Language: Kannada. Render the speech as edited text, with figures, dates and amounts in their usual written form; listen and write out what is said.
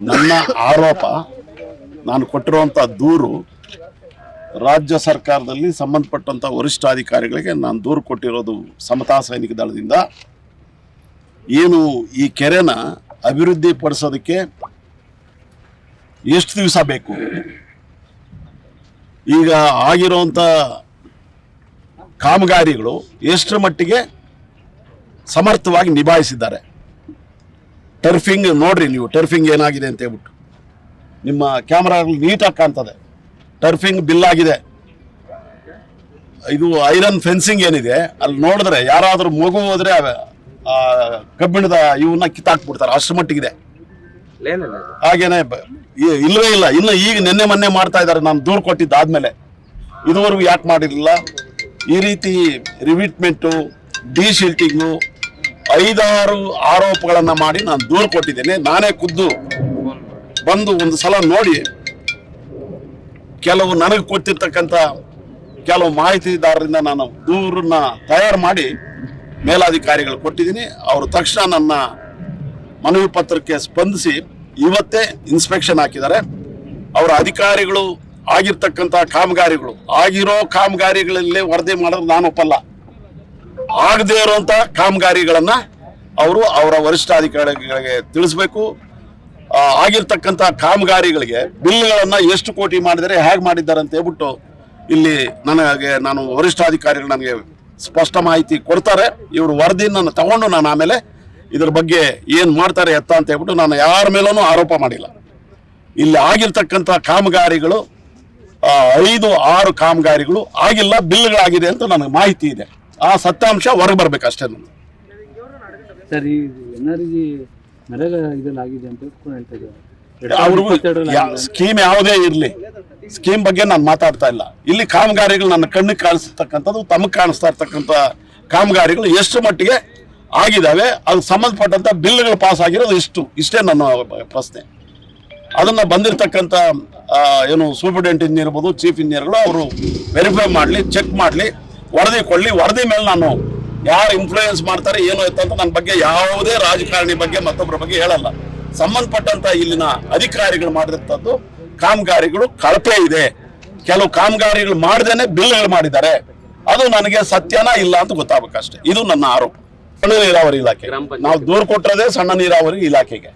ನನ್ನ ಆರೋಪ ನಾನು ಕೊಟ್ಟಿರುವಂಥ ದೂರು ರಾಜ್ಯ ಸರ್ಕಾರದಲ್ಲಿ ಸಂಬಂಧಪಟ್ಟಂಥ ವರಿಷ್ಠಾಧಿಕಾರಿಗಳಿಗೆ ನಾನು ದೂರು ಕೊಟ್ಟಿರೋದು ಸಮತಾ ಸೈನಿಕ ದಳದಿಂದ ಏನು ಈ ಕೆರೆನ ಅಭಿವೃದ್ಧಿ ಪಡಿಸೋದಕ್ಕೆ ಎಷ್ಟು ದಿವಸ ಬೇಕು, ಈಗ ಆಗಿರುವಂಥ ಕಾಮಗಾರಿಗಳು ಎಷ್ಟರ ಮಟ್ಟಿಗೆ ಸಮರ್ಥವಾಗಿ ನಿಭಾಯಿಸಿದ್ದಾರೆ. ಟರ್ಫಿಂಗ್ ನೋಡ್ರಿ ನೀವು, ಟರ್ಫಿಂಗ್ ಏನಾಗಿದೆ ಅಂತ ಹೇಳ್ಬಿಟ್ಟು ನಿಮ್ಮ ಕ್ಯಾಮ್ರಾಗಳು ನೀಟಾಗಿ ಕಾಣ್ತದೆ. ಟರ್ಫಿಂಗ್ ಬಿಲ್ ಆಗಿದೆ. ಇದು ಐರನ್ ಫೆನ್ಸಿಂಗ್ ಏನಿದೆ ಅಲ್ಲಿ ನೋಡಿದ್ರೆ ಯಾರಾದರೂ ಮಗು ಹೋದ್ರೆ ಕಬ್ಬಿಣದ ಇವನ್ನ ಕಿತ್ತಾಕ್ಬಿಡ್ತಾರೆ, ಅಷ್ಟು ಮಟ್ಟಿಗಿದೆ. ಹಾಗೇನೆ ಇಲ್ಲವೇ ಇಲ್ಲ, ಇನ್ನು ಈಗ ನಿನ್ನೆ ಮೊನ್ನೆ ಮಾಡ್ತಾ ಇದ್ದಾರೆ. ನಾನು ದೂರು ಕೊಟ್ಟಿದ್ದಾದ್ಮೇಲೆ ಇದುವರೆಗೂ ಯಾಕೆ ಮಾಡಿರಲಿಲ್ಲ? ಈ ರೀತಿ ರಿವಿಟ್ಮೆಂಟು, ಡಿಶಿಲ್ಟಿಂಗು 5-6 ಆರೋಪಗಳನ್ನು ಮಾಡಿ ನಾನು ದೂರು ಕೊಟ್ಟಿದ್ದೇನೆ. ನಾನೇ ಖುದ್ದು ಬಂದು ಒಂದು ಸಲ ನೋಡಿ ಕೆಲವು ನನಗೆ ಕೊಟ್ಟಿರ್ತಕ್ಕಂಥ ಕೆಲವು ಮಾಹಿತಿದಾರರಿಂದ ನಾನು ದೂರನ್ನ ತಯಾರು ಮಾಡಿ ಮೇಲಾಧಿಕಾರಿಗಳು ಕೊಟ್ಟಿದ್ದೀನಿ. ಅವರು ತಕ್ಷಣ ನನ್ನ ಮನವಿ ಪತ್ರಕ್ಕೆ ಸ್ಪಂದಿಸಿ ಇವತ್ತೇ ಇನ್ಸ್ಪೆಕ್ಷನ್ ಹಾಕಿದ್ದಾರೆ. ಅವರ ಅಧಿಕಾರಿಗಳು ಆಗಿರ್ತಕ್ಕಂಥ ಕಾಮಗಾರಿಗಳು, ಆಗಿರೋ ಕಾಮಗಾರಿಗಳಲ್ಲಿ ವರದಿ ಮಾಡೋದು ನಾನು ಒಪ್ಪಲ್ಲ. ಆಗದೇ ಇರುವಂಥ ಕಾಮಗಾರಿಗಳನ್ನ ಅವರು ಅವರ ವರಿಷ್ಠಾಧಿಕಾರಿಗಳಿಗೆ ತಿಳಿಸ್ಬೇಕು. ಆಗಿರ್ತಕ್ಕಂಥ ಕಾಮಗಾರಿಗಳಿಗೆ ಬಿಲ್ಗಳನ್ನ ಎಷ್ಟು ಕೋಟಿ ಮಾಡಿದರೆ, ಹೇಗೆ ಮಾಡಿದ್ದಾರೆ ಅಂತ ಹೇಳ್ಬಿಟ್ಟು ಇಲ್ಲಿ ನಾನು ವರಿಷ್ಠಾಧಿಕಾರಿಗಳು ನನಗೆ ಸ್ಪಷ್ಟ ಮಾಹಿತಿ ಕೊಡ್ತಾರೆ. ಇವರು ವರದಿಯನ್ನು ತಗೊಂಡು ನಾನು ಆಮೇಲೆ ಇದ್ರ ಬಗ್ಗೆ ಏನು ಮಾಡ್ತಾರೆ ಎತ್ತ ಅಂತ ಹೇಳ್ಬಿಟ್ಟು ನಾನು ಯಾರ ಮೇಲೂ ಆರೋಪ ಮಾಡಿಲ್ಲ. ಇಲ್ಲಿ ಆಗಿರ್ತಕ್ಕಂಥ ಕಾಮಗಾರಿಗಳು 5-6 ಕಾಮಗಾರಿಗಳು ಆಗಿಲ್ಲ, ಬಿಲ್ಗಳಾಗಿದೆ ಅಂತ ನನಗೆ ಮಾಹಿತಿ ಇದೆ. ಆ ಸತ್ಯಾಂಶ ಹೊರಗೆ ಬರ್ಬೇಕಷ್ಟೇ. ನಾನು ಸರ್, ಈ ಎನ್ಆರ್ಜಿ ನರೇಗಾ ಇದೆಲ್ಲ ಆಗಿದೆ ಅಂತ ಹೇಳ್ತಾ ಇದ್ದಾರೆ. ಅವ್ರಿಗೂ ಸ್ಕೀಮ್ ಯಾವುದೇ ಇರಲಿ, ಸ್ಕೀಮ್ ಬಗ್ಗೆ ನಾನು ಮಾತಾಡ್ತಾ ಇಲ್ಲ. ಇಲ್ಲಿ ಕಾಮಗಾರಿಗಳು ನನ್ನ ಕಣ್ಣಿಗೆ ಕಾಣಿಸ್ತಕ್ಕಂಥದ್ದು, ತಮಗೆ ಕಾಣಿಸ್ತಾ ಇರ್ತಕ್ಕಂಥ ಕಾಮಗಾರಿಗಳು ಎಷ್ಟು ಮಟ್ಟಿಗೆ ಆಗಿದ್ದಾವೆ, ಅದಕ್ಕೆ ಸಂಬಂಧಪಟ್ಟಂಥ ಬಿಲ್ಗಳು ಪಾಸ್ ಆಗಿರೋದು ಇಷ್ಟೇ ನನ್ನ ಪ್ರಶ್ನೆ. ಅದನ್ನು ಬಂದಿರತಕ್ಕಂಥ ಏನು ಸೂಪರ್ಡೆಂಟ್ ಇಂಜಿನಿಯರ್ ಇರ್ಬೋದು, ಚೀಫ್ ಇಂಜಿನಿಯರ್ಗಳು ಅವರು ವೆರಿಫೈ ಮಾಡಲಿ, ಚೆಕ್ ಮಾಡಲಿ, ವರದಿ ಕೊಡಲಿ. ವರದಿ ಮೇಲೆ ನಾನು ಯಾರು ಇನ್ಫ್ಲೂಯೆನ್ಸ್ ಮಾಡ್ತಾರೆ ಏನು ಅಂತ ನನ್ನ ಬಗ್ಗೆ ಯಾವುದೇ ರಾಜಕಾರಣಿ ಬಗ್ಗೆ ಮತ್ತೊಬ್ಬರ ಬಗ್ಗೆ ಹೇಳಲ್ಲ. ಸಂಬಂಧಪಟ್ಟಂತ ಇಲ್ಲಿನ ಅಧಿಕಾರಿಗಳು ಮಾಡಿದಂಥದ್ದು ಕಾಮಗಾರಿಗಳು ಕಳಪೆ ಇದೆ. ಕೆಲವು ಕಾಮಗಾರಿಗಳು ಮಾಡ್ದೇನೆ ಬಿಲ್ಗಳು ಮಾಡಿದ್ದಾರೆ. ಅದು ನನಗೆ ಸತ್ಯನಾ ಇಲ್ಲ ಅಂತ ಗೊತ್ತಾಗಬೇಕಷ್ಟೇ. ಇದು ನನ್ನ ಆರೋಪ. ಸಣ್ಣ ನೀರಾವರಿ ಇಲಾಖೆ ನಾವು ದೂರು ಕೊಟ್ಟಿರೋದೇ ಸಣ್ಣ ನೀರಾವರಿ ಇಲಾಖೆಗೆ.